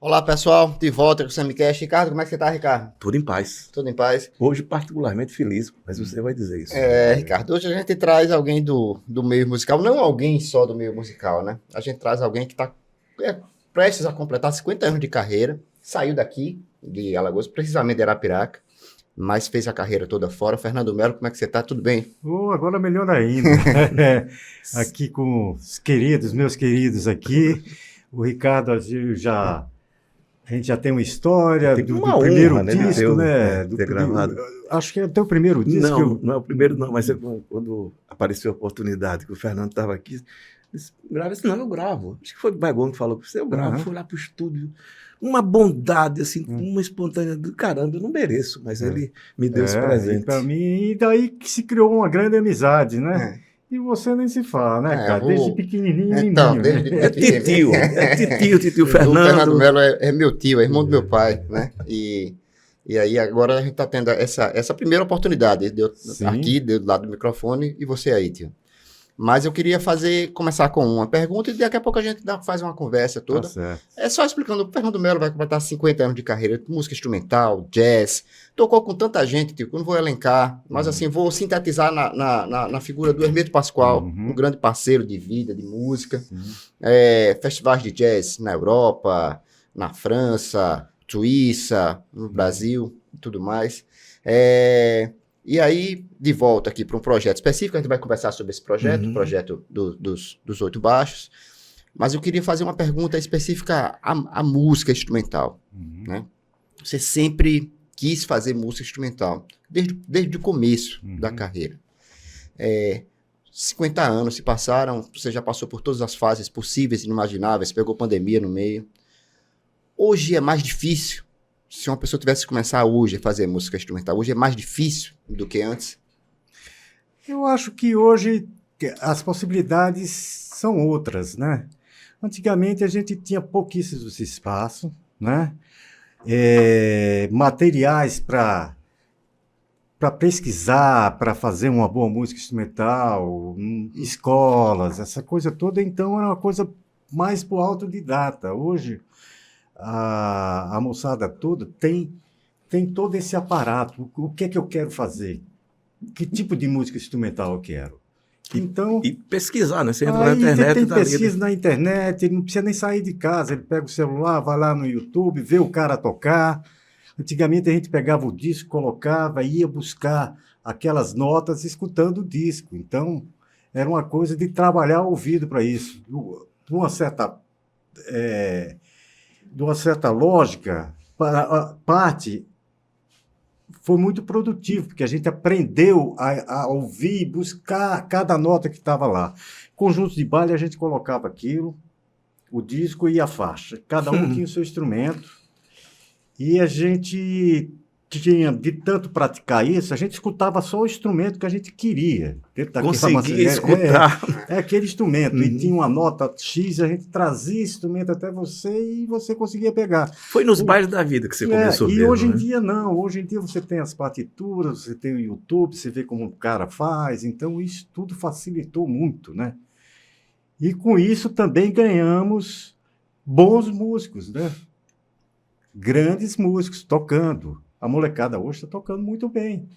Olá, pessoal, de volta com o Samicast. Ricardo, como é que você tá, Ricardo? Tudo em paz. Tudo em paz? Hoje, particularmente feliz, mas você vai dizer isso. Ricardo, hoje a gente traz alguém do meio musical, não alguém só do meio musical, né? A gente traz alguém que está prestes a completar 50 anos de carreira, saiu daqui, de Alagoas, precisamente de Arapiraca, mas fez a carreira toda fora. Fernando Melo, como é que você tá? Tudo bem? Agora melhor ainda. Aqui com os queridos, meus queridos aqui. O Ricardo, a gente já tem uma história do primeiro honra, disco, né? Ter gravado. Acho que é o teu primeiro disco. Não é o primeiro não, mas quando apareceu a oportunidade que o Fernando estava aqui, disse, grava isso? Não, eu gravo. Acho que foi o Bagon que falou, eu gravo, fui lá pro estúdio. Uma bondade, assim, uma espontânea, caramba, eu não mereço, mas ele me deu esse presente. Para mim, e daí que se criou uma grande amizade, né? E você nem se fala, né, cara? Desde pequenininho, então, desde titio Fernando. O Fernando Melo é meu tio, é irmão do meu pai, né? E aí agora a gente está tendo essa primeira oportunidade, aqui, do lado do microfone, e você aí, tio. Mas eu queria começar com uma pergunta e daqui a pouco a gente faz uma conversa toda. Tá certo. É só explicando, o Fernando Melo vai completar 50 anos de carreira, música instrumental, jazz, tocou com tanta gente, tipo, eu não vou elencar, mas assim, vou sintetizar na figura do Hermeto Pascoal, um grande parceiro de vida, de música, festivais de jazz na Europa, na França, Suíça, no Brasil e tudo mais. E aí, de volta aqui para um projeto específico, a gente vai conversar sobre esse projeto, o projeto dos Oito Baixos, mas eu queria fazer uma pergunta específica à música instrumental. Né? Você sempre quis fazer música instrumental, desde o começo da carreira. 50 anos se passaram, você já passou por todas as fases possíveis e inimagináveis, pegou pandemia no meio. Hoje é mais difícil. Se uma pessoa tivesse que começar hoje a fazer música instrumental, hoje é mais difícil do que antes? Eu acho que hoje as possibilidades são outras, né? Antigamente a gente tinha pouquíssimos espaços, né? Materiais para pesquisar, para fazer uma boa música instrumental, escolas, essa coisa toda, então era uma coisa mais para o autodidata. Hoje a moçada toda tem todo esse aparato. O que é que eu quero fazer? Que tipo de música instrumental eu quero? Então, e pesquisar, né? Você entra na internet. Tem pesquisa na internet, ele não precisa nem sair de casa, ele pega o celular, vai lá no YouTube, vê o cara tocar. Antigamente a gente pegava o disco, colocava, ia buscar aquelas notas escutando o disco. Então, era uma coisa de trabalhar o ouvido para isso. De uma certa lógica, parte foi muito produtivo, porque a gente aprendeu a ouvir e buscar cada nota que estava lá. Conjuntos de baile, a gente colocava aquilo, o disco e a faixa. Cada um tinha o seu instrumento. E a gente tinha, de tanto praticar isso, a gente escutava só o instrumento que a gente queria. Conseguia escutar. Aquele instrumento. E tinha uma nota X, a gente trazia esse instrumento até você e você conseguia pegar. Foi nos bailes da vida que você começou E mesmo, hoje em né? dia não. Hoje em dia você tem as partituras, você tem o YouTube, você vê como o cara faz. Então isso tudo facilitou muito, né? E com isso também ganhamos bons músicos, né? Grandes músicos tocando. A molecada hoje está tocando muito bem.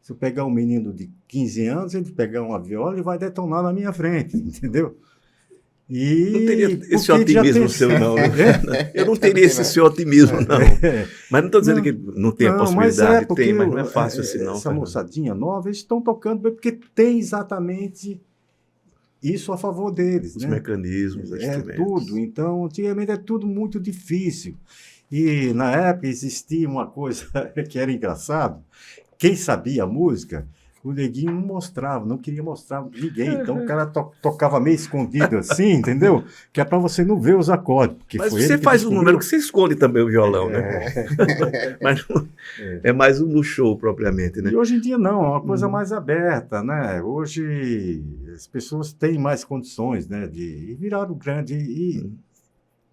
Se eu pegar um menino de 15 anos, ele pegar uma viola e vai detonar na minha frente, entendeu? E não teria esse otimismo seu, não. Né? Eu não teria esse seu otimismo, não. Mas não estou dizendo que não tem a possibilidade, mas não é fácil assim, não. Essa moçadinha nova, eles estão tocando bem porque tem exatamente isso a favor deles. Os né? mecanismos, os instrumentos. Tudo. Então, antigamente é tudo muito difícil. E na época existia uma coisa que era engraçado. Quem sabia a música, o neguinho não mostrava, não queria mostrar pra ninguém. Então o cara tocava meio escondido assim, entendeu? Que é para você não ver os acordes. Mas você faz um número que você esconde também o violão, né? Mas é mais no show propriamente, né? E hoje em dia não, é uma coisa mais aberta, né? Hoje as pessoas têm mais condições, né? De virar o grande e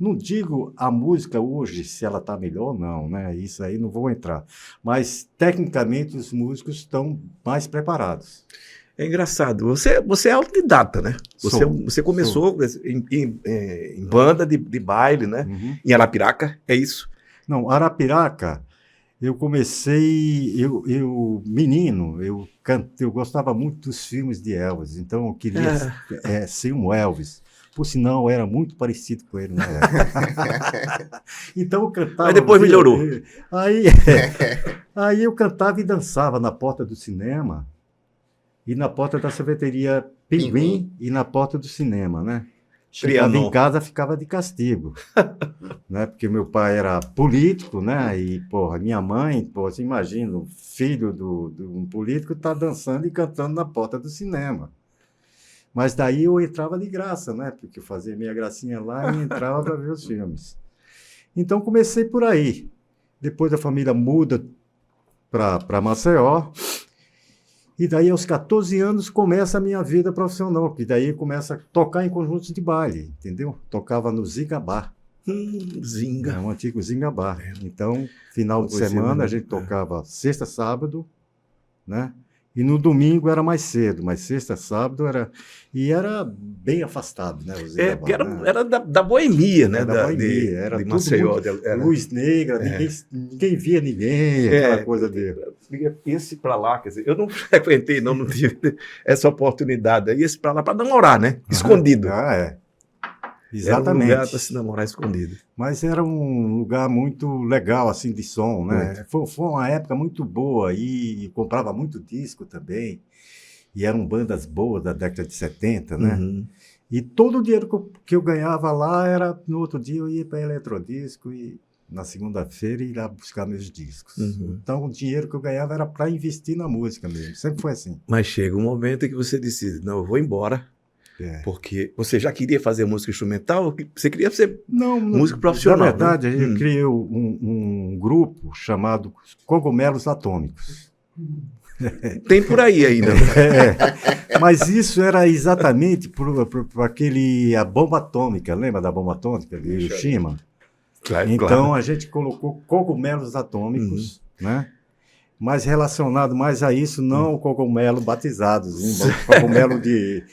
não digo a música hoje, se ela está melhor ou não, né? Isso aí não vou entrar. Mas, tecnicamente, os músicos estão mais preparados. É engraçado. Você é autodidata, né? Sou. Você começou em banda de baile, né? Uhum. Em Arapiraca, é isso? Não, Arapiraca, eu comecei, menino, eu gostava muito dos filmes de Elvis, então eu queria ser um Elvis. Por sinal, eu era muito parecido com ele na época. Então eu cantava. Mas depois melhorou. Aí eu cantava e dançava na porta do cinema e na porta da sorveteria Pinguim e na porta do cinema, né? Chegava em casa, ficava de castigo, né? Porque meu pai era político, né? E, porra, minha mãe, porra, você imagina, o filho de um político tá dançando e cantando na porta do cinema. Mas daí eu entrava de graça, né? Porque eu fazia minha gracinha lá e entrava para ver os filmes. Então comecei por aí. Depois a família muda para Maceió. E daí, aos 14 anos, começa a minha vida profissional, que daí começa a tocar em conjuntos de baile, entendeu? Tocava no Zinga Bar. Zinga. É um antigo Zinga Bar. Então, final de semana, a gente tocava sexta, sábado, né? E no domingo era mais cedo, mas sexta, sábado era... E era bem afastado, né? O Zinga Bar, Era da boemia, né? Da boemia, era de tudo Maceió. muito luz negra, ninguém via ninguém, aquela coisa dele. Esse para lá, quer dizer, eu não frequentei, não tive essa oportunidade. E esse para lá para namorar, né? Escondido. Exatamente. Era um lugar para se namorar escondido. Mas era um lugar muito legal, assim, de som, né? Foi uma época muito boa e comprava muito disco também. E eram bandas boas da década de 70, né? Uhum. E todo o dinheiro que eu ganhava lá era, no outro dia eu ia para Eletrodisco e na segunda-feira ir lá buscar meus discos. Uhum. Então o dinheiro que eu ganhava era para investir na música mesmo. Sempre foi assim. Mas chega um momento em que você decide, não, eu vou embora. Porque você já queria fazer música instrumental? Você queria ser músico profissional? Na verdade, né? eu criei um grupo chamado Cogumelos Atômicos. Tem por aí ainda. Mas isso era exatamente por a bomba atômica. Lembra da bomba atômica de Hiroshima? Claro, então a gente colocou cogumelos atômicos, né? Mas relacionado mais a isso, não o cogumelo batizados, o cogumelo de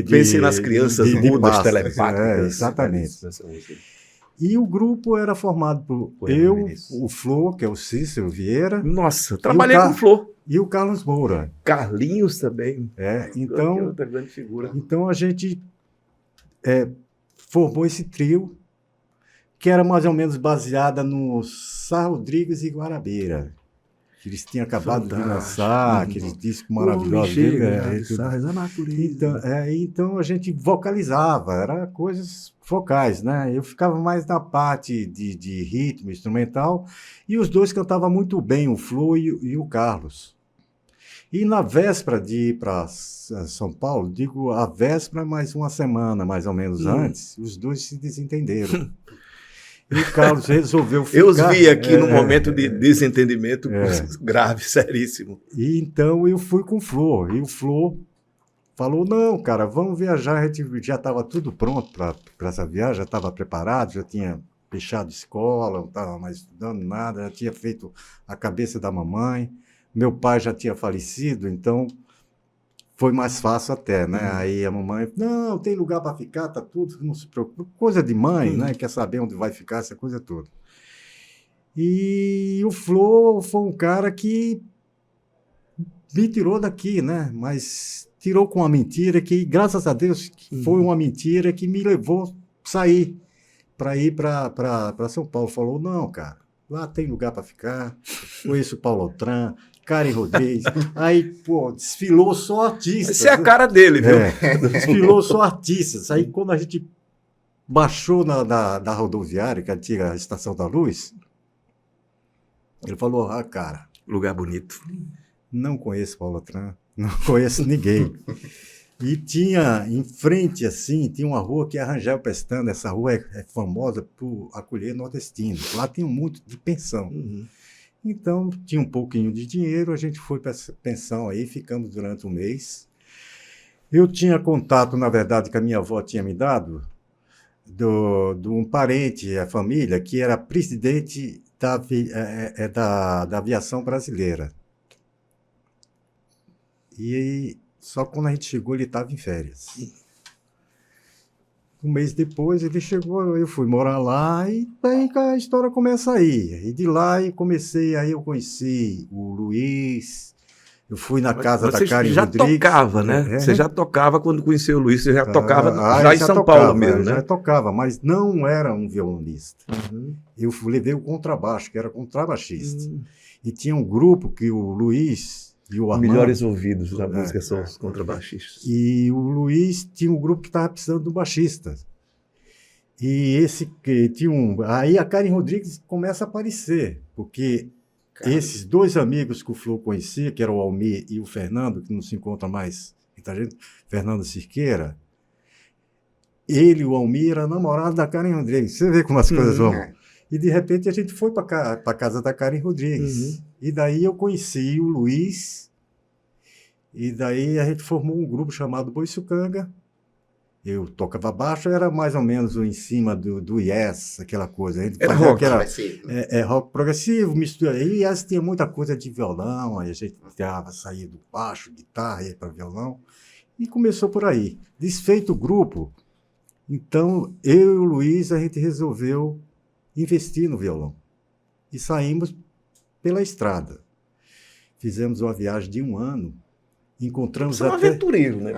Pense nas crianças mudas telepáticas. Exatamente. E o grupo era formado por o Flor, que é o Cícero Vieira. Nossa, trabalhei com o Flor. E o Carlos Moura. Carlinhos também. Então, outra grande figura. Então a gente formou esse trio, que era mais ou menos baseada no Sá Rodrigues e Guarabeira. Que eles tinham acabado de lançar, aqueles discos maravilhosos. Então a gente vocalizava, era coisas vocais, né? Eu ficava mais na parte de ritmo instrumental e os dois cantavam muito bem, o Flo e o Carlos. E na véspera de ir para São Paulo, digo a véspera, mais uma semana mais ou menos antes, os dois se desentenderam. E o Carlos resolveu ficar. Eu os vi aqui num momento de desentendimento grave, seríssimo. E então eu fui com o Flor. E o Flor falou, não, cara, vamos viajar. A gente já estava tudo pronto para essa viagem, já estava preparado, já tinha fechado escola, não estava mais estudando nada, já tinha feito a cabeça da mamãe. Meu pai já tinha falecido, então foi mais fácil até, né? Aí a mamãe, não, tem lugar para ficar, tá tudo, não se preocupe. Coisa de mãe, né? Quer saber onde vai ficar, essa coisa toda. E o Flor foi um cara que me tirou daqui, né? Mas tirou com uma mentira que, graças a Deus, foi uma mentira que me levou a sair para ir para São Paulo. Falou, não, cara, lá tem lugar para ficar, conheço o Paulo Otran, Karen Rodrigues, aí, pô, desfilou só artistas. Essa é a cara dele, viu? Desfilou só artistas. Aí, quando a gente baixou da rodoviária, que é a antiga Estação da Luz, ele falou, cara... Lugar bonito. Não conheço Paulo Otran, não conheço ninguém. E tinha, em frente, assim, tinha uma rua que é Rangel Pestana. Essa rua é famosa por acolher nordestinos. Lá tem muito de pensão. Então, tinha um pouquinho de dinheiro, a gente foi para essa pensão aí, ficamos durante um mês. Eu tinha contato, na verdade, que a minha avó tinha me dado, de um parente, a família, que era presidente da aviação brasileira. E Só que quando a gente chegou, ele estava em férias. Um mês depois ele chegou, eu fui morar lá e daí a história começa aí. E de lá eu conheci o Luiz, eu fui na casa da Karen já Rodrigues. Tocava, né? É. Você já tocava quando conheceu o Luiz, você já tocava eu já em São Paulo mesmo, né? Já tocava, mas não era um violonista. Eu levei o contrabaixo, que era contrabaixista. E tinha um grupo que o Luiz e o Armando... Melhores ouvidos da música são os contrabaixistas. E o Luiz tinha um grupo que estava precisando de um baixista. E esse que tinha um... Aí a Karen Rodrigues começa a aparecer, porque esses dois amigos que o Flo conhecia, que eram o Almir e o Fernando, que não se encontra mais, muita gente, Fernando Cirqueira, ele e o Almir eram namorados da Karen Rodrigues. Você vê como as coisas vão. E de repente a gente foi para a casa da Karen Rodrigues. E daí eu conheci o Luiz, e daí a gente formou um grupo chamado Boiçucanga. Eu tocava baixo, era mais ou menos em cima do Yes, aquela coisa. A gente era fazia rock progressivo. Rock progressivo, mistura. E Yes tinha muita coisa de violão, aí a gente saía do baixo, guitarra, ia para violão. E começou por aí. Desfeito o grupo, então eu e o Luiz, a gente resolveu investir no violão. E saímos pela estrada. Fizemos uma viagem de 1 ano. Encontramos Você é um aventureiro, né?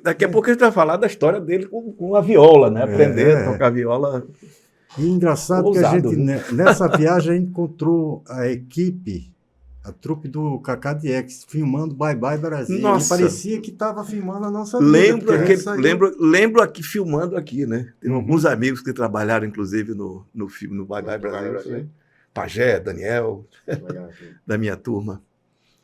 Daqui a É. pouco a gente vai falar da história dele com a viola, né? Aprender a tocar viola. E engraçado ousado, que a gente, nessa viagem, a gente encontrou a equipe, a trupe do Cacá Diex, filmando Bye Bye Brasil. Nossa. E parecia que estava filmando a nossa vida. Lembro aqui, filmando aqui, né? Tem alguns amigos que trabalharam, inclusive, no filme, no Bye Bye Brasil. Né? Pajé, Daniel, da minha turma.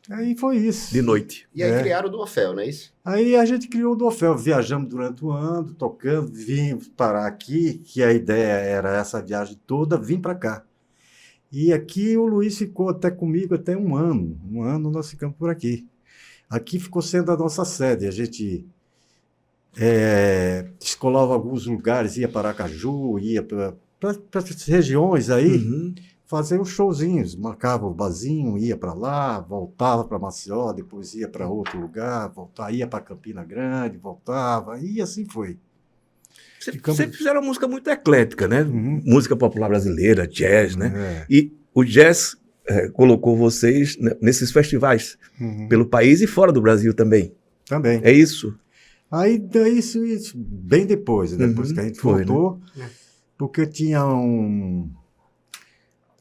Aí foi isso. De noite. E aí criaram o Duofel, não é isso? Aí a gente criou o Duofel, viajamos durante o ano, tocando, vimos parar aqui, que a ideia era essa viagem toda, vim para cá. E aqui o Luiz ficou até comigo até 1 ano. 1 ano nós ficamos por aqui. Aqui ficou sendo a nossa sede. A gente escolava alguns lugares, ia para Aracaju, ia para as regiões aí, fazer os showzinhos. Marcava o barzinho, ia para lá, voltava para Maceió, depois ia para outro lugar, voltava, ia para Campina Grande, voltava, e assim foi. Sempre fizeram uma música muito eclética, né? Música popular brasileira, jazz, né? E o jazz colocou vocês nesses festivais pelo país e fora do Brasil também. Também. É isso? Aí, isso bem depois que a gente voltou, né? Porque tinha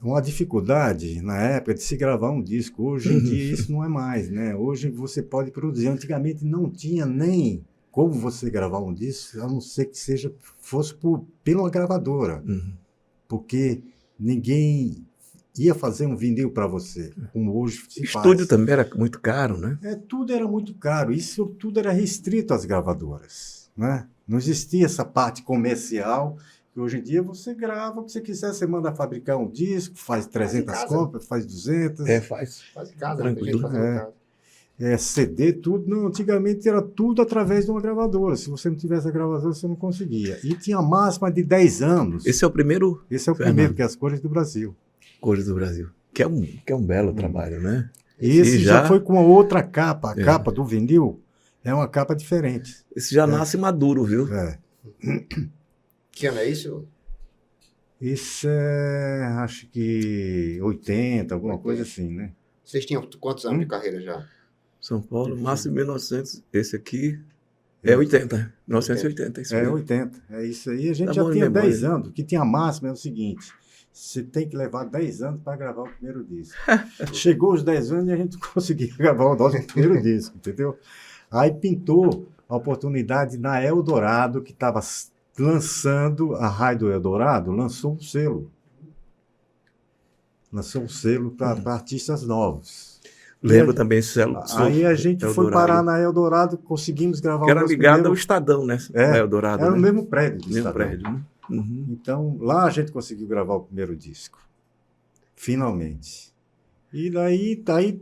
uma dificuldade na época de se gravar um disco. Hoje em dia isso não é mais, né? Hoje você pode produzir. Antigamente não tinha nem como você gravar um disco, a não ser que fosse pela gravadora. Porque ninguém ia fazer um vinil para você, como hoje se faz. Estúdio também era muito caro, né? Tudo era muito caro. Isso tudo era restrito às gravadoras, né? Não existia essa parte comercial. Hoje em dia você grava o que você quiser, você manda fabricar um disco, faz 300 cópias, faz 200. Faz. Faz em casa, tranquilo. CD, tudo. Não, antigamente era tudo através de uma gravadora. Se você não tivesse a gravadora, você não conseguia. E tinha a máxima de 10 anos. Esse é o primeiro? Esse é o primeiro, que é As Cores do Brasil. Cores do Brasil. Que é um belo trabalho, né? Esse já foi com uma outra capa. A capa do vinil é uma capa diferente. Esse já nasce maduro, viu? Que ano é isso? Isso é, acho que 80, alguma coisa assim, né? Vocês tinham quantos anos de carreira já? São Paulo, março de 1900. Esse aqui é 80. 1980. Isso 80. É isso aí. A gente já tinha 10 anos. O que tinha máximo é o seguinte: você tem que levar 10 anos para gravar o primeiro disco. Chegou os 10 anos e a gente conseguiu gravar o nosso primeiro disco, entendeu? Aí pintou a oportunidade na Eldorado, que estava lançando, a Rádio Eldorado lançou um selo. Lançou um selo para artistas novos. Lembro também esse selo. Aí a gente foi parar na Eldorado, conseguimos gravar que era ligado ao Estadão, né? Eldorado, era né? no mesmo prédio. Mesmo prédio, né? Então, lá a gente conseguiu gravar o primeiro disco. Finalmente. E daí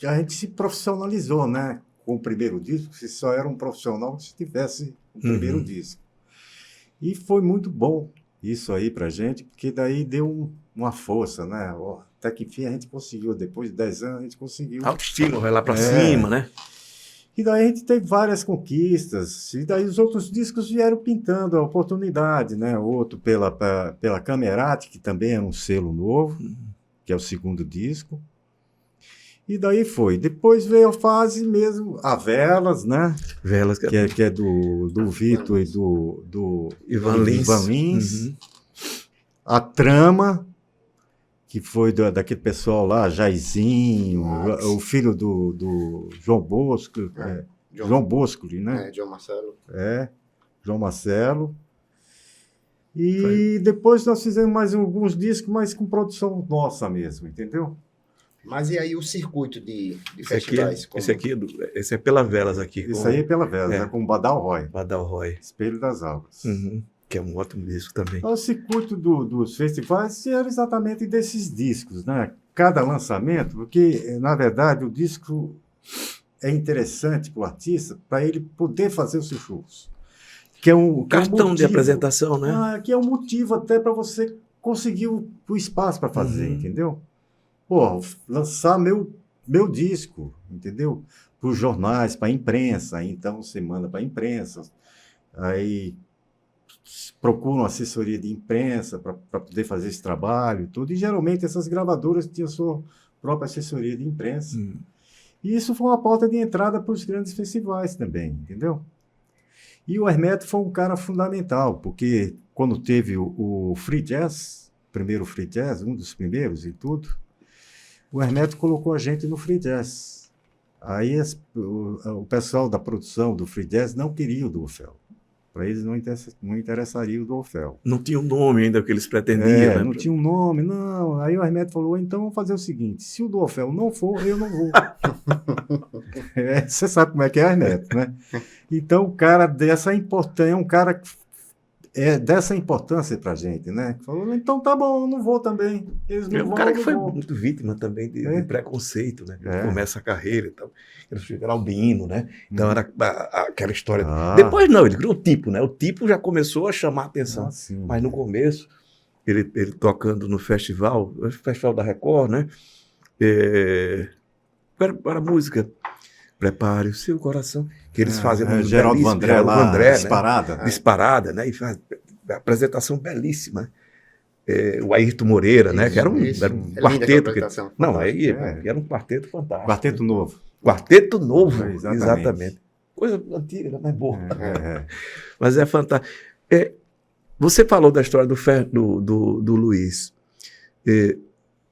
a gente se profissionalizou, né? Com o primeiro disco, você só era um profissional se tivesse o primeiro disco. E foi muito bom isso aí pra gente, porque daí deu uma força, né? Até que enfim a gente conseguiu, depois de 10 anos a gente conseguiu. Autoestima, vai lá pra cima, né? E daí a gente teve várias conquistas, e daí os outros discos vieram pintando a oportunidade, né? Outro pela Camerati, que também é um selo novo, que é o segundo disco. E daí foi. Depois veio a fase mesmo, a Velas, né? Velas, Que é do Vitor e do Ivan Lins. A Trama, que foi daquele pessoal lá, Jairzinho, o filho do João Bosco, João Bosco, né? João Marcelo. João Marcelo. E depois nós fizemos mais alguns discos, mas com produção nossa mesmo, entendeu? Mas e aí o circuito de festivais? Esse é pela Velas aqui. Isso aí é pela Velas, com o Badal Roy. Badal Roy. Espelho das Águas. Que é um ótimo disco também. O circuito dos festivais era exatamente desses discos, né? Cada lançamento, porque, na verdade, o disco é interessante para o artista, para ele poder fazer os seus shows. Que é um cartão motivo, de apresentação, né? Que é um motivo até para você conseguir o espaço para fazer, entendeu? Pô, lançar meu disco, entendeu? Para os jornais, para a imprensa, então você manda para a imprensa, aí procuram assessoria de imprensa para poder fazer esse trabalho e tudo, e geralmente essas gravadoras tinham sua própria assessoria de imprensa. E isso foi uma porta de entrada para os grandes festivais também, entendeu? E o Hermeto foi um cara fundamental, porque quando teve o Free Jazz, primeiro Free Jazz, um dos primeiros e tudo, o Hermeto colocou a gente no Free Jazz. Aí o pessoal da produção do Free Jazz não queria o do Orfeu. Para eles não interessaria o do Orfeu. Não tinha um nome ainda que eles pretendiam, né? Não tinha um nome, não. Aí o Hermeto falou, então vamos fazer o seguinte, se o do Orfeu não for, eu não vou. Você sabe como é que é Hermeto, né? Então o cara dessa importância, é um cara dessa importância pra gente, né? Falou, então tá bom, eu não vou também. Eles não vão, um cara que foi muito vítima também de preconceito, né? Começa a carreira e tal. Ele chegou albino, né? Então era aquela história. Depois não, ele criou o tipo, né? O tipo já começou a chamar a atenção. Mas no começo, ele tocando no festival, o Festival da Record, né? Para a música. Prepare o seu coração. Que eles fazem Geraldo André lá, André, disparada. Né? Disparada, né? E faz a apresentação belíssima. O Ayrton Moreira, né? Que era um quarteto. Não, aí era um quarteto fantástico. Quarteto novo. Quarteto novo, exatamente. Coisa antiga, mas boa. Mas é fantástico. Você falou da história do Luiz.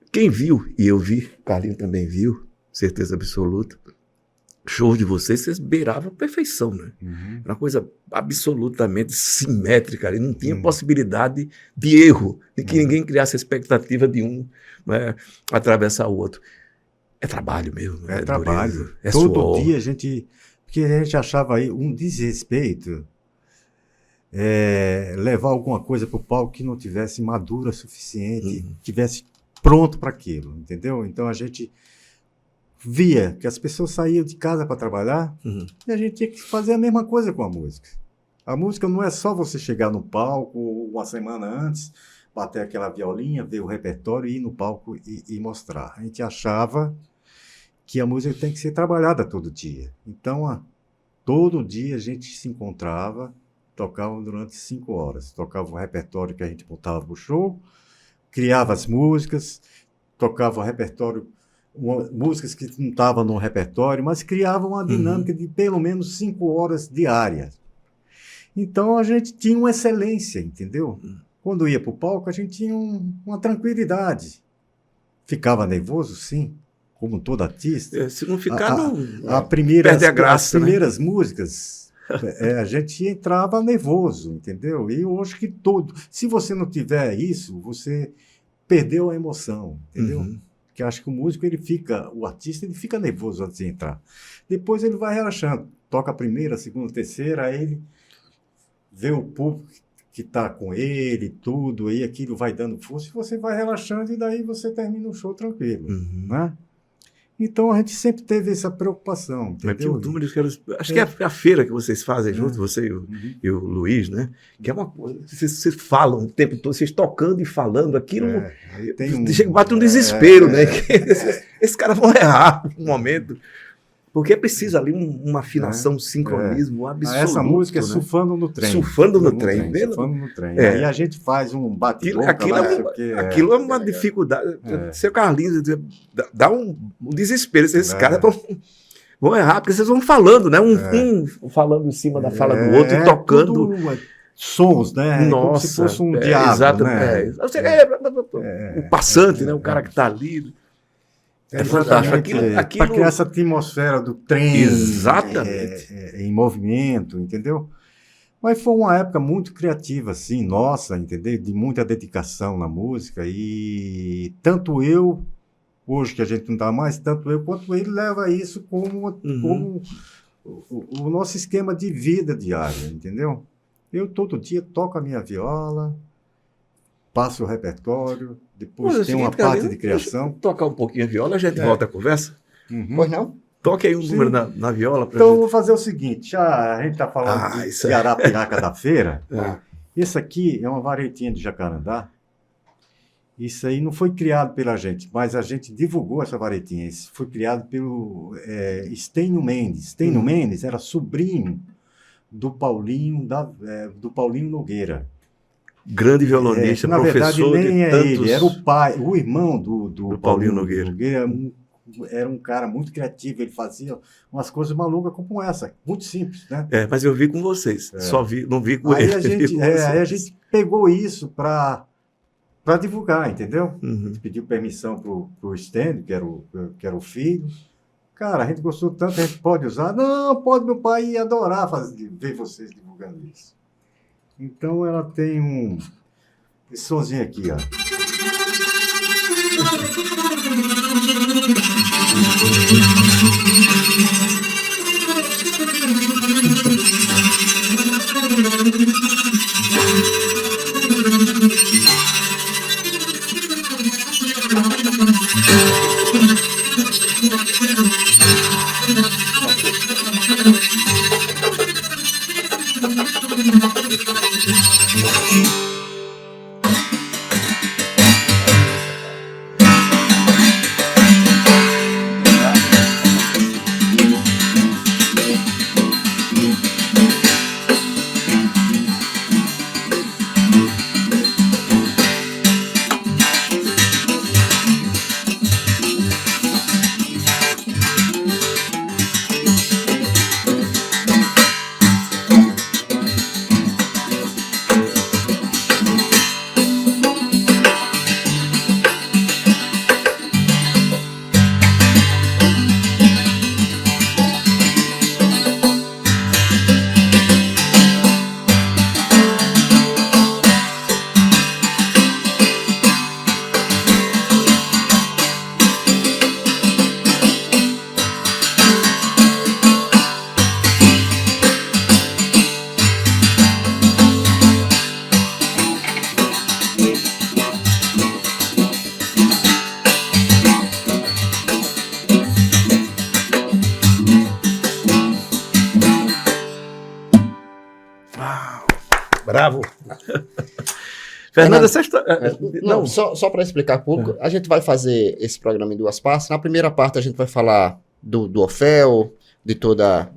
Quem viu, e eu vi, Carlinho também viu, certeza absoluta, shows de vocês beiravam a perfeição, né? Era uma coisa absolutamente simétrica, ali não tinha possibilidade de erro, de que ninguém criasse a expectativa de um, né, atravessar o outro. É trabalho mesmo. É trabalho. Dureza, é todo suor. Dia porque a gente achava aí um desrespeito levar alguma coisa para o palco que não tivesse madura suficiente, tivesse pronto para aquilo, entendeu? Então a gente via que as pessoas saíam de casa para trabalhar e a gente tinha que fazer a mesma coisa com a música. A música não é só você chegar no palco uma semana antes, bater aquela violinha, ver o repertório, ir no palco e mostrar. A gente achava que a música tem que ser trabalhada todo dia. Então, todo dia a gente se encontrava, tocava durante 5 horas. Tocava o repertório que a gente botava para o show, criava as músicas, tocava o repertório, músicas que não estavam no repertório, mas criava uma dinâmica de pelo menos 5 horas diárias. Então a gente tinha uma excelência, entendeu? Quando ia para o palco, a gente tinha uma tranquilidade. Ficava nervoso, sim, como todo artista. Se não ficar, perde a graça, as primeiras músicas, a gente entrava nervoso, entendeu? E eu acho que se você não tiver isso, você perdeu a emoção, entendeu? Porque acho que o artista, ele fica nervoso antes de entrar. Depois ele vai relaxando. Toca a primeira, a segunda, a terceira, aí ele vê o público que está com ele, tudo, aí aquilo vai dando força, e você vai relaxando, e daí você termina o show tranquilo, né? Então a gente sempre teve essa preocupação, entendeu? Acho que é a feira que vocês fazem junto, você e o Luiz, né? Que é uma coisa, vocês falam o tempo todo, vocês tocando e falando aquilo, chega, bate um desespero, né? Esses caras vão errar um momento. Porque precisa ali uma afinação, um sincronismo absoluto. Essa música é né? Surfando no Trem. Surfando no trem. Surfando no Trem. É. Aí a gente faz um bate-boca. Aquilo é uma dificuldade. Seu Carlinhos dá um desespero. Esses caras vão errar, porque vocês vão falando, né? Um falando em cima da fala do outro e tocando. Sons, né? Nossa, como se fosse um diálogo, exatamente. né? O passante, né? O cara que está ali. É fantástico. Para criar essa atmosfera do trem. Exatamente. Em movimento, entendeu? Mas foi uma época muito criativa, assim, nossa, entendeu? De muita dedicação na música. E tanto eu, hoje que a gente não está mais, tanto eu quanto ele leva isso como o nosso esquema de vida diária, entendeu? Eu todo dia toco a minha viola, passo o repertório, depois tem uma parte de criação. Tocar um pouquinho a viola, a gente volta a conversa. Pois não? Toque aí um número na viola. Então, eu vou fazer o seguinte, a gente está falando de Arapiraca da Feira. Isso aqui é uma varetinha de jacarandá. Isso aí não foi criado pela gente, mas a gente divulgou essa varetinha. Isso foi criado pelo Stênio Mendes. Stênio Mendes era sobrinho do Paulinho Nogueira. Grande violonista, na professor verdade, nem de tantos... ele, era o pai, o irmão do Paulinho Nogueira. Era um cara muito criativo, ele fazia umas coisas malucas como essa, muito simples, né? Mas eu vi com vocês, não vi com ele. Aí a gente pegou isso para divulgar, entendeu? A gente pediu permissão pro Stênio, que era o filho. Cara, a gente gostou tanto, a gente pode usar? Não, pode, meu pai ia adorar ver vocês divulgando isso. Então ela tem esse sonzinho aqui, ó. Bravo. Fernando, essa história... Não, só para explicar um pouco, a gente vai fazer esse programa em duas partes. Na primeira parte a gente vai falar do Orfeu, de toda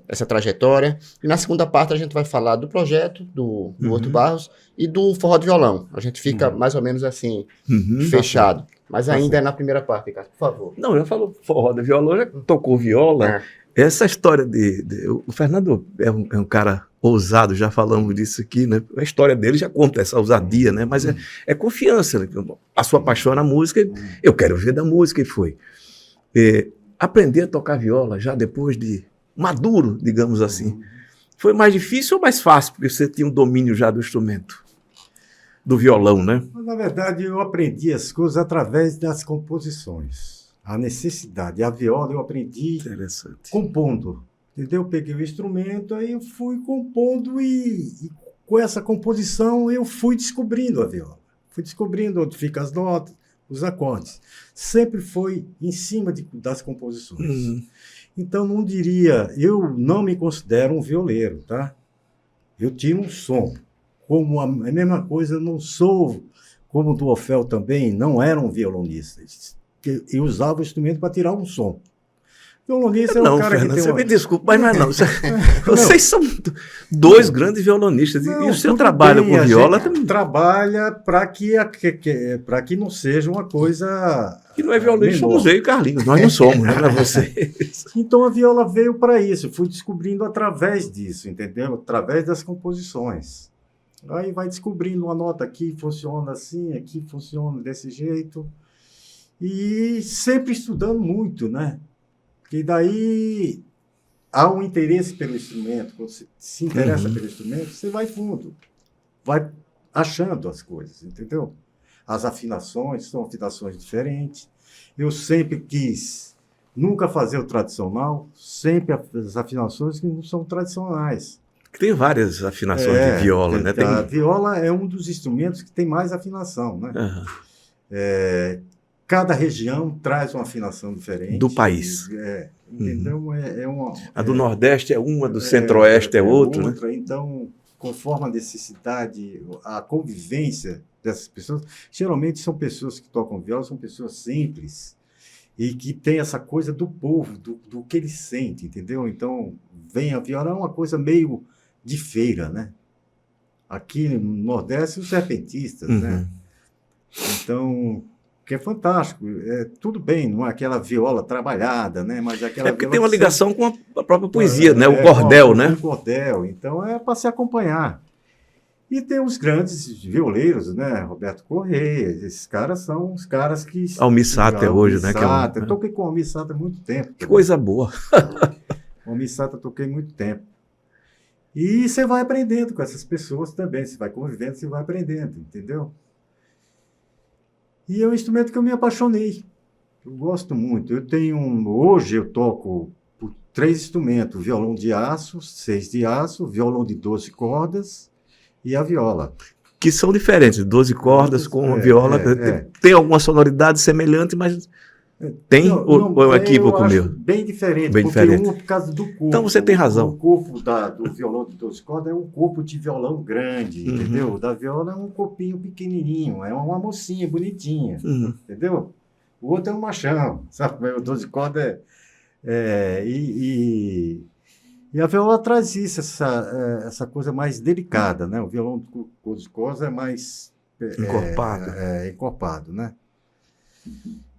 essa trajetória. E na segunda parte a gente vai falar do projeto do Horto Barros e do forró de violão. A gente fica mais ou menos assim, fechado. Mas ainda é na primeira parte, Ricardo, por favor. Não, eu falo forró de violão, já tocou viola. Essa história o Fernando é um cara ousado, já falamos disso aqui, né? A história dele já conta essa ousadia, né? Mas é confiança, né? A sua paixão na música, eu quero ver da música, e foi. Aprender a tocar viola já depois de maduro, digamos assim, foi mais difícil ou mais fácil? Porque você tinha um domínio já do instrumento, do violão, né? Na verdade, eu aprendi as coisas através das composições. A necessidade. A viola eu aprendi compondo. Entendeu? Eu peguei o instrumento, aí eu fui compondo e com essa composição eu fui descobrindo a viola. Fui descobrindo onde ficam as notas, os acordes. Sempre foi em cima das composições. Então, não diria... Eu não me considero um violeiro, tá? Eu tinha um som. Como a mesma coisa, eu não sou... Como o do Orfeu também, não eram violonistas. Eu usava o instrumento para tirar um som. Violonista é um Não, cara Fernando, que tem você uma... me desculpa, mas não é não. Vocês são dois grandes violonistas. Não, e o seu tudo trabalho bem, com a viola gente também. trabalha para que não seja uma coisa Que não é violonista, menor. somos eu e Carlinhos. Nós não somos, né? Não é vocês. Então a viola veio para isso, eu fui descobrindo através disso, entendeu? Através das composições. Aí vai descobrindo uma nota aqui funciona assim, aqui funciona desse jeito. E sempre estudando muito, né? Porque daí há um interesse pelo instrumento, quando você se interessa pelo instrumento, você vai fundo, vai achando as coisas, entendeu? As afinações são afinações diferentes. Eu sempre quis nunca fazer o tradicional, sempre as afinações que não são tradicionais. Tem várias afinações de viola, né? Tem... A viola é um dos instrumentos que tem mais afinação, né? Cada região traz uma afinação diferente. Do país. Entendeu? A do Nordeste é uma, do Centro-Oeste é outra, né? Então, conforme a necessidade, a convivência dessas pessoas, geralmente são pessoas que tocam viola, são pessoas simples e que tem essa coisa do povo, do que ele sente, entendeu? Então, vem a viola, é uma coisa meio de feira, né? Aqui no Nordeste, os serpentistas, né? Então... que é fantástico, tudo bem, não é aquela viola trabalhada, né? Mas aquela porque viola tem uma ligação com a própria poesia, né? O com cordel, né? O cordel, então é para se acompanhar. E tem os grandes violeiros, né? Roberto Correia, esses caras são os caras que... Almir Sater hoje, né? Eu toquei com o Almir Sater há muito tempo. Que coisa boa. O Almir Sater eu toquei muito tempo. E você vai aprendendo com essas pessoas também, você vai convivendo, você vai aprendendo, entendeu? E é um instrumento que eu me apaixonei. Eu gosto muito. Hoje eu toco por 3 instrumentos: violão de aço, 6 de aço, violão de 12 cordas e a viola. Que são diferentes, 12 cordas com a viola. Tem alguma sonoridade semelhante, mas tem ou é um equívoco meu? Bem diferente, bem diferente. Por causa do corpo. Então você tem razão. O corpo do violão de 12 cordas é um corpo de violão grande, entendeu? O da viola é um corpinho pequenininho, é uma mocinha bonitinha, entendeu? O outro é um machão, sabe? O 12 cordas e a viola traz isso, essa coisa mais delicada, né? O violão de 12 cordas é mais... encorpado. Encorpado, né?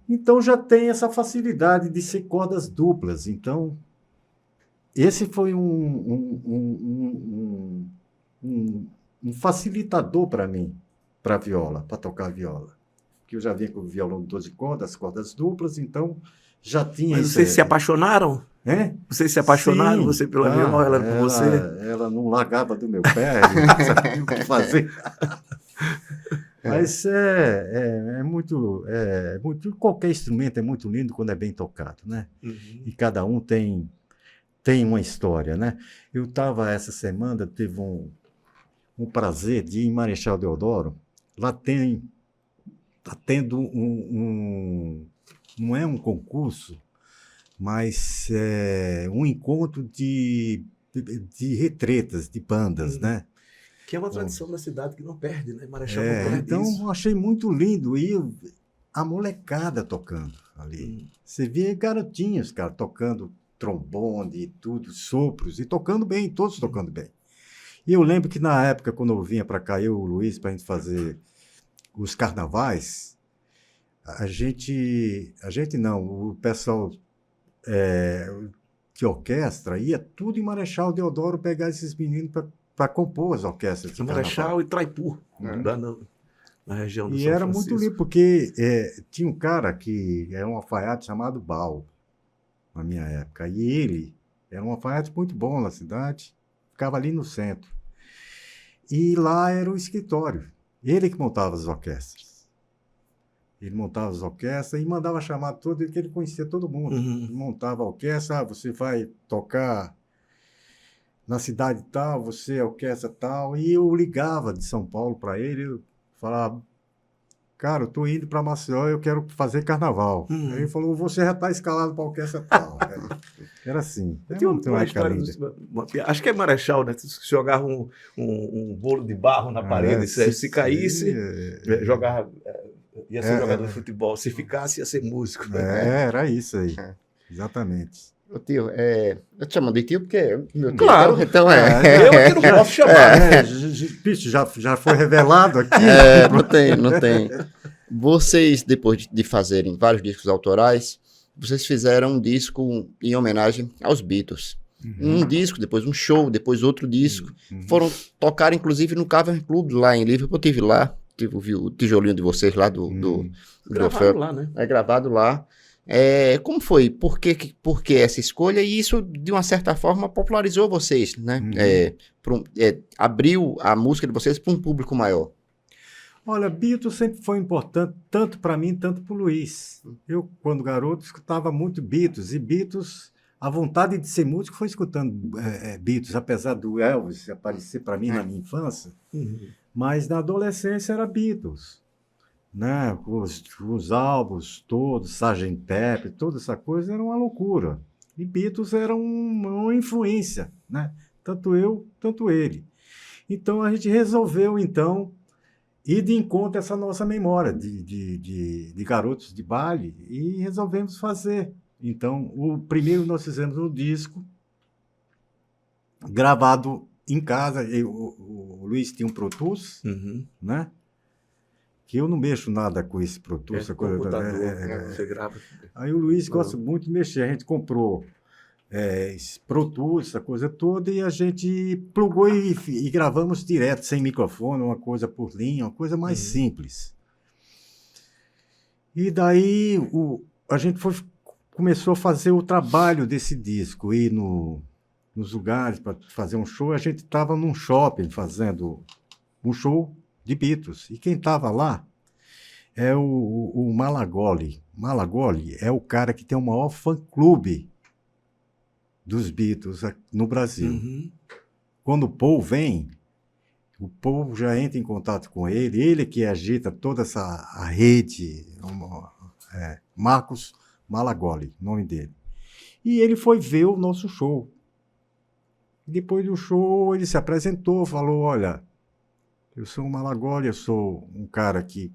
Então já tem essa facilidade de ser cordas duplas. Então, esse foi um facilitador para mim, para viola, para tocar viola. Que eu já vinha com o violão de 12 cordas, cordas duplas, então já tinha... Mas vocês se apaixonaram? Vocês se apaixonaram, Sim, você pela viola, ela por você? Ela não largava do meu pé, não sabia o que fazer. Mas é muito... Qualquer instrumento é muito lindo quando é bem tocado, né? E cada um tem uma história, né? Eu estava essa semana, teve um prazer de ir em Marechal Deodoro. Lá está tendo não é um concurso, mas é um encontro de retretas, de bandas, né? Que é uma tradição da cidade que não perde, né? Marechal não perde então, isso. eu achei muito lindo. E a molecada tocando ali. Você vê garotinhos, cara, tocando trombone e tudo, sopros, e tocando bem, todos tocando bem. E eu lembro que na época, quando eu vinha para cá, eu e o Luiz, para a gente fazer os carnavais, o pessoal de orquestra ia tudo em Marechal Deodoro pegar esses meninos para compor as orquestras de Marechal e Traipu, na região do E São era Francisco. muito lindo, porque tinha um cara que era um alfaiate chamado Bal, na minha época, e ele era um alfaiate muito bom na cidade, ficava ali no centro. E lá era o escritório, ele que montava as orquestras. Ele montava as orquestras e mandava chamar todo, que ele conhecia todo mundo. Ele montava a orquestra, você vai tocar na cidade tal, você é orquestra tal. E eu ligava de São Paulo para ele, eu falava, cara, eu estou indo para Maceió, eu quero fazer carnaval. Aí ele falou, você já está escalado para a orquestra tal. Era assim. Tinha uma história acho que é Marechal, né? Jogava um bolo de barro na parede, se caísse, jogava... Ia ser jogador de futebol. Se ficasse, ia ser músico. Era isso aí. Exatamente. Ô, tio, eu te chamo de tio porque é meu tio. Claro. Então Eu que não posso chamar. Bicho, já foi revelado aqui. Não tem. Vocês, depois de fazerem vários discos autorais, vocês fizeram um disco em homenagem aos Beatles. Um disco, depois um show, depois outro disco. Foram tocar, inclusive, no Cavern Club, lá em Liverpool. Eu estive lá, vi o tijolinho de vocês lá do Gravaram lá, né? É gravado lá. Como foi? Por que essa escolha? E isso, de uma certa forma, popularizou vocês, né? Abriu a música de vocês para um público maior. Olha, Beatles sempre foi importante, tanto para mim, tanto para o Luiz. Eu, quando garoto, escutava muito Beatles. E Beatles, a vontade de ser músico foi escutando Beatles, apesar do Elvis aparecer para mim na minha infância. Mas na adolescência era Beatles. Né? Os álbuns todos, Sgt. Pepper, toda essa coisa era uma loucura. E Beatles era uma influência, né? Tanto eu, tanto ele. Então a gente resolveu, então, ir de encontro a essa nossa memória de garotos de baile e resolvemos fazer. Então, o primeiro nós fizemos um disco gravado em casa. O Luiz tinha um Pro Tools, né? Que eu não mexo nada com esse Pro Tools. Você grava. Aí o Luiz gosta muito de mexer. A gente comprou esse Pro Tools, essa coisa toda, e a gente plugou e gravamos direto, sem microfone, uma coisa por linha, uma coisa mais simples. E daí a gente começou a fazer o trabalho desse disco, ir nos lugares para fazer um show. A gente estava num shopping fazendo um show de Beatles. E quem estava lá é o Malagoli. Malagoli é o cara que tem o maior fã-clube dos Beatles no Brasil. Quando o Paul vem, o Paul já entra em contato com ele que agita toda a rede, Marcos Malagoli, nome dele. E ele foi ver o nosso show. Depois do show, ele se apresentou, falou, olha, eu sou o Malagoli, eu sou um cara que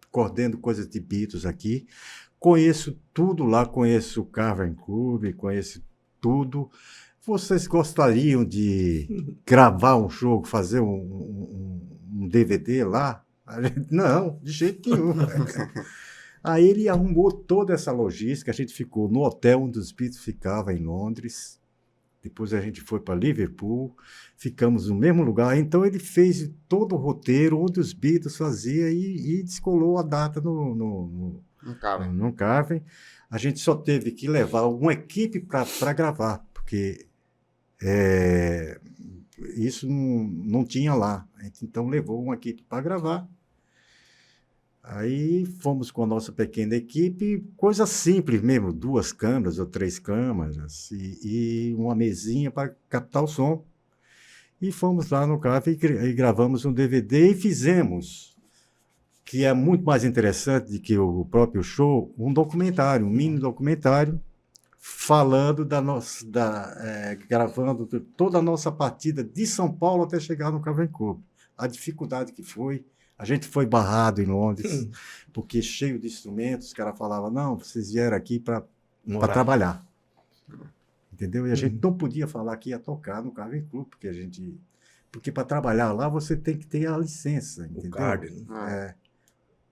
coordeno coisas de Beatles aqui, conheço tudo lá, conheço o Cavern Club, conheço tudo. Vocês gostariam de gravar um show, fazer um DVD lá? A gente, não, de jeito nenhum. Aí ele arrumou toda essa logística, a gente ficou no hotel onde os Beatles ficavam, em Londres. Depois a gente foi para Liverpool, ficamos no mesmo lugar. Então ele fez todo o roteiro onde os Beatles faziam e descolou a data no Cavern. A gente só teve que levar uma equipe para gravar, porque isso não tinha lá. A gente então levou uma equipe para gravar. Aí fomos com a nossa pequena equipe, coisa simples mesmo, 2 câmeras ou 3 câmeras e uma mesinha para captar o som. E fomos lá no carro e gravamos um DVD e fizemos, que é muito mais interessante do que o próprio show, um documentário, um mini documentário, falando gravando toda a nossa partida de São Paulo até chegar no Cavern Club. A dificuldade que foi. A gente foi barrado em Londres, porque cheio de instrumentos, os caras falavam, não, vocês vieram aqui para trabalhar. Entendeu? E a gente não podia falar que ia tocar no Cavern Club, porque para trabalhar lá você tem que ter a licença, entendeu? O card,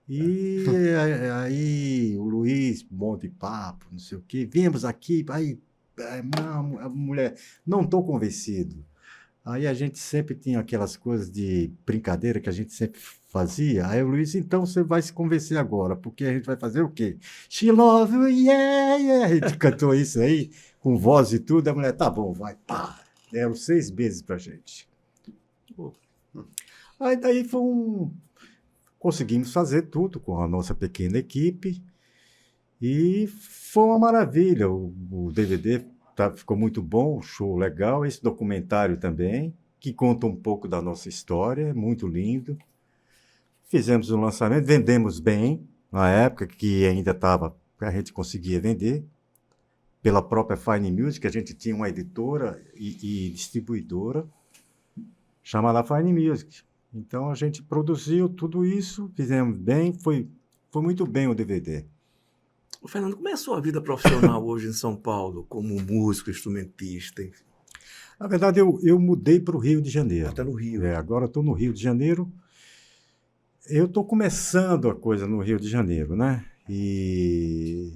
E aí o Luiz, bom de papo, não sei o quê, viemos aqui, aí a mulher, não estou convencido. Aí a gente sempre tinha aquelas coisas de brincadeira que a gente sempre fazia. Aí o Luiz, então você vai se convencer agora, porque a gente vai fazer o quê? She love you, yeah, yeah. A gente cantou isso aí, com voz e tudo. A mulher, tá bom, vai, pá. Deram 6 meses pra gente. Aí daí conseguimos fazer tudo com a nossa pequena equipe. E foi uma maravilha. O DVD ficou muito bom, show legal. Esse documentário também, que conta um pouco da nossa história, é muito lindo. Fizemos um lançamento, vendemos bem, na época que ainda a gente conseguia vender. Pela própria Fine Music, a gente tinha uma editora e distribuidora, chamada Fine Music. Então a gente produziu tudo isso, fizemos bem, foi muito bem o DVD. Fernando, como é a sua vida profissional hoje em São Paulo, como músico, instrumentista? Enfim? Na verdade, eu mudei para o Rio de Janeiro. Está no Rio. Agora eu estou no Rio de Janeiro. Eu estou começando a coisa no Rio de Janeiro, né? E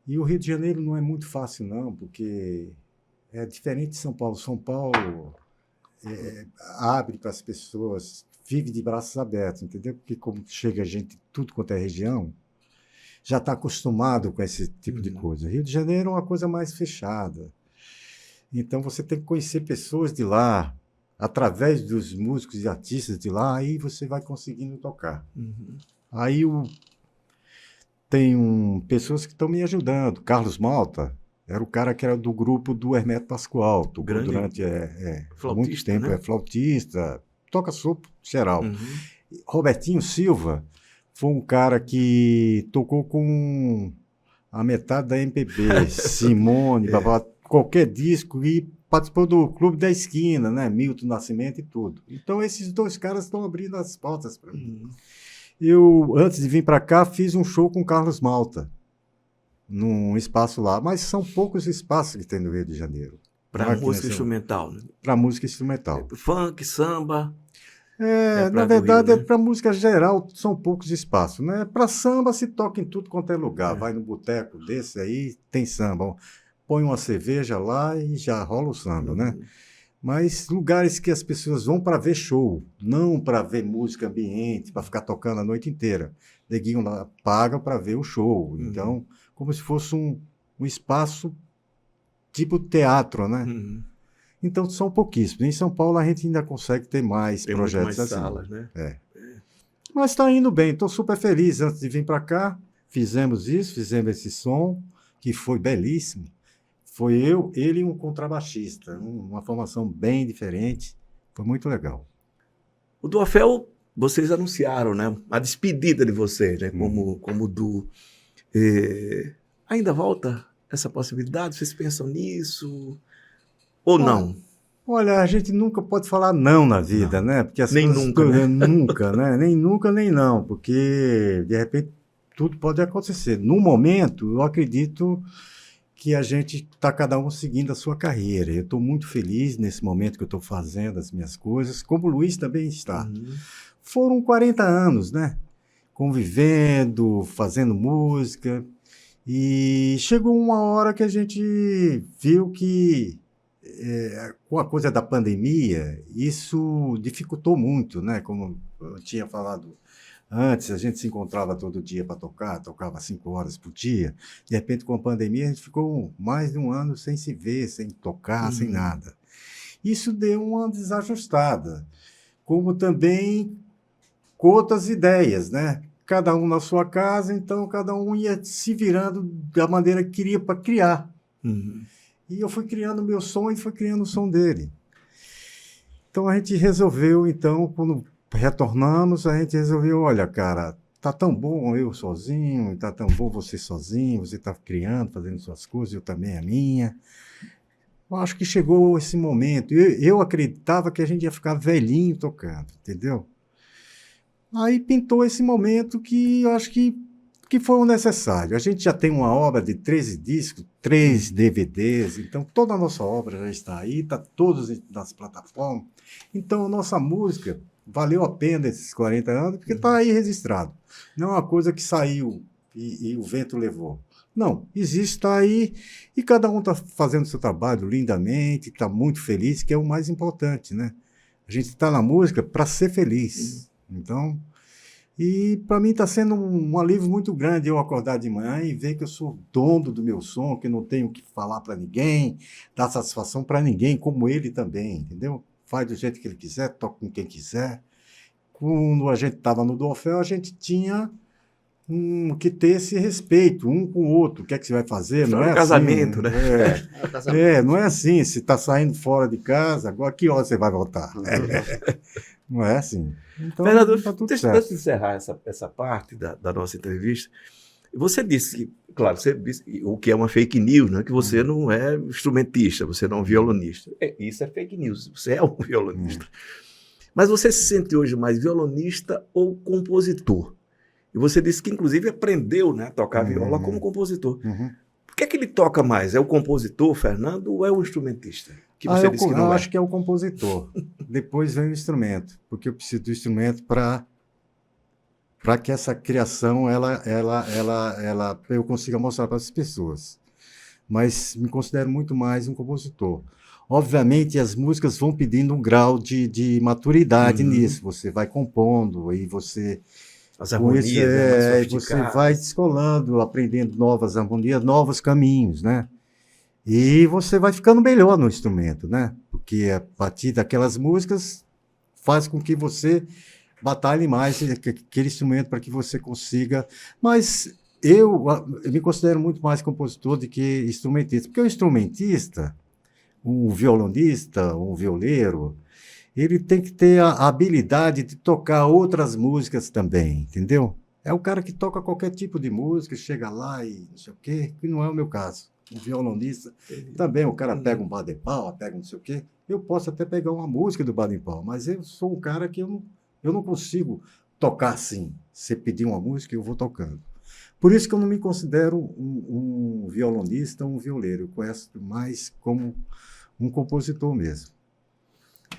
o Rio de Janeiro não é muito fácil, não, porque é diferente de São Paulo. São Paulo abre para as pessoas, vive de braços abertos, entendeu? Porque como chega gente de tudo quanto é região, já está acostumado com esse tipo de coisa. Rio de Janeiro é uma coisa mais fechada. Então você tem que conhecer pessoas de lá, através dos músicos e artistas de lá, aí você vai conseguindo tocar. Aí tem pessoas que estão me ajudando. Carlos Malta era o cara que era do grupo do Hermeto Pascoal, tocou durante muito tempo, né? É flautista, toca sopro geral. Robertinho Silva foi um cara que tocou com a metade da MPB, Simone, qualquer disco, e participou do Clube da Esquina, né? Milton Nascimento e tudo. Então, esses dois caras estão abrindo as portas para mim. Eu, antes de vir para cá, fiz um show com o Carlos Malta, num espaço lá, mas são poucos espaços que tem no Rio de Janeiro. Para música instrumental, né? Para música instrumental. Funk, samba. Na verdade, né? Para música geral, são poucos espaços, né? Para samba, se toca em tudo quanto é lugar. Vai no boteco desse aí, tem samba. Põe uma cerveja lá e já rola o samba, né? Mas lugares que as pessoas vão para ver show, não para ver música ambiente, para ficar tocando a noite inteira. Neguinho lá paga para ver o show. Então, como se fosse um espaço tipo teatro, né? Então, são pouquíssimos. Em São Paulo, a gente ainda consegue ter mais projetos assim. Salas, né? Mas está indo bem. Estou super feliz. Antes de vir para cá, fizemos esse som, que foi belíssimo. Foi ele e um contrabaixista. Uma formação bem diferente. Foi muito legal. O Duofel, vocês anunciaram, né? A despedida de vocês, né? Como duo. Ainda volta essa possibilidade? Vocês pensam nisso? Ou não? Olha, a gente nunca pode falar não na vida, né? Porque nem nunca, né? Nunca, né? Nem nunca, nem não. Porque, de repente, tudo pode acontecer. No momento, eu acredito que a gente está cada um seguindo a sua carreira. Eu estou muito feliz nesse momento que eu estou fazendo as minhas coisas, como o Luiz também está. Foram 40 anos, né? Convivendo, fazendo música, e chegou uma hora que a gente viu que, com a coisa da pandemia, isso dificultou muito, né? Como eu tinha falado antes, a gente se encontrava todo dia para tocar, tocava 5 horas por dia. De repente, com a pandemia, a gente ficou mais de um ano sem se ver, sem tocar, sem nada. Isso deu uma desajustada, como também com outras ideias, né? Cada um na sua casa, então cada um ia se virando da maneira que queria para criar. E eu fui criando o meu som e foi criando o som dele. Então a gente resolveu, então, quando retornamos, a gente resolveu, olha, cara, tá tão bom eu sozinho, tá tão bom você sozinho, você tá criando, fazendo suas coisas, eu também a minha. Eu acho que chegou esse momento. Eu acreditava que a gente ia ficar velhinho tocando, entendeu? Aí pintou esse momento que eu acho que foi o necessário. A gente já tem uma obra de 13 discos, 3 DVDs, então toda a nossa obra já está aí, está todas nas plataformas. Então a nossa música valeu a pena esses 40 anos, porque está aí registrado. Não é uma coisa que saiu e o vento levou. Não, existe, está aí, e cada um está fazendo o seu trabalho lindamente, está muito feliz, que é o mais importante, né? A gente está na música para ser feliz. Então, e para mim está sendo um alívio muito grande eu acordar de manhã e ver que eu sou dono do meu som, que não tenho que falar para ninguém, dar satisfação para ninguém, como ele também, entendeu? Faz do jeito que ele quiser, toca com quem quiser. Quando a gente estava no Duofel, a gente tinha que ter esse respeito um com o outro. O que é que você vai fazer? Não é casamento, assim, né? Não é assim. Se está saindo fora de casa, agora que hora você vai voltar? Não é assim. Então, Fernando, tá tudo deixa eu encerrar essa parte da nossa entrevista. Você disse que, claro, você disse o que é uma fake news, né? Que você não é instrumentista, você não é um violonista. Isso é fake news, você é um violonista. Mas você se sente hoje mais violonista ou compositor? E você disse que, inclusive, aprendeu, né, a tocar viola como compositor. Por que é que ele toca mais? É o compositor, Fernando, ou é o instrumentista? Que você disse que não eu é. acho que é o compositor. Depois vem o instrumento, porque eu preciso do instrumento para que essa criação eu consiga mostrar para as pessoas. Mas me considero muito mais um compositor. Obviamente, as músicas vão pedindo um grau de maturidade nisso. Você vai compondo, aí você... As harmonias, você vai descolando, aprendendo novas harmonias, novos caminhos, né? E você vai ficando melhor no instrumento, né? Porque a partir daquelas músicas faz com que você batalhe mais aquele instrumento para que você consiga... Mas eu me considero muito mais compositor do que instrumentista, porque o instrumentista, um violonista, um violeiro, ele tem que ter a habilidade de tocar outras músicas também, entendeu? É o cara que toca qualquer tipo de música, chega lá e não sei o quê, que não é o meu caso. O violonista também, o cara pega um Baden-Powell, pega não sei o quê. Eu posso até pegar uma música do Baden-Powell, mas eu sou um cara que eu não consigo tocar assim. Se pedir uma música, eu vou tocando. Por isso que eu não me considero um violonista, um violeiro. Eu conheço mais como um compositor mesmo.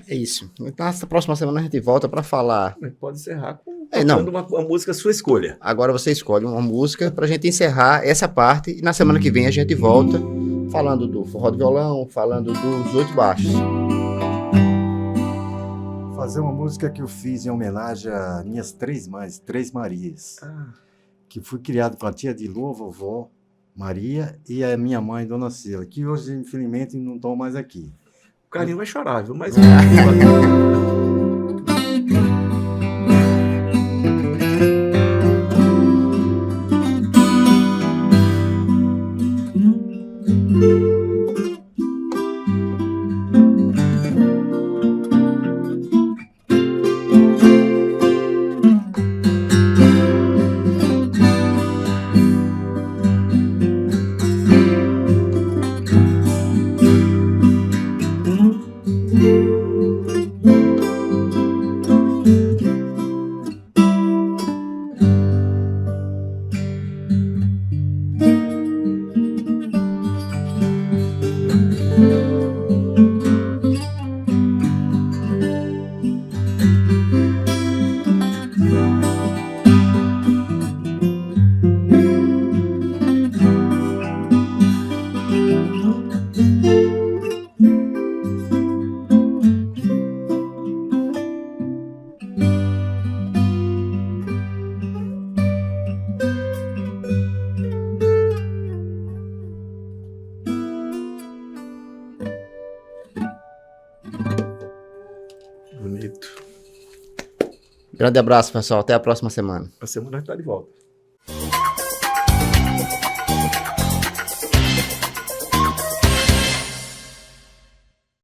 É isso. Então, essa próxima semana a gente volta para falar. Pode encerrar não. uma música sua escolha. Agora você escolhe uma música para a gente encerrar essa parte. E na semana que vem a gente volta falando do forró de violão, falando dos 8 baixos. Fazer uma música que eu fiz em homenagem a minhas 3 mães, 3 Marias. Que fui criado com a tia de Lua, vovó Maria, e a minha mãe, Dona Cila, que hoje, infelizmente, não estão mais aqui. O Carlinho vai chorar, viu? Mas... Bonito. Grande abraço, pessoal. Até a próxima semana. A semana está de volta.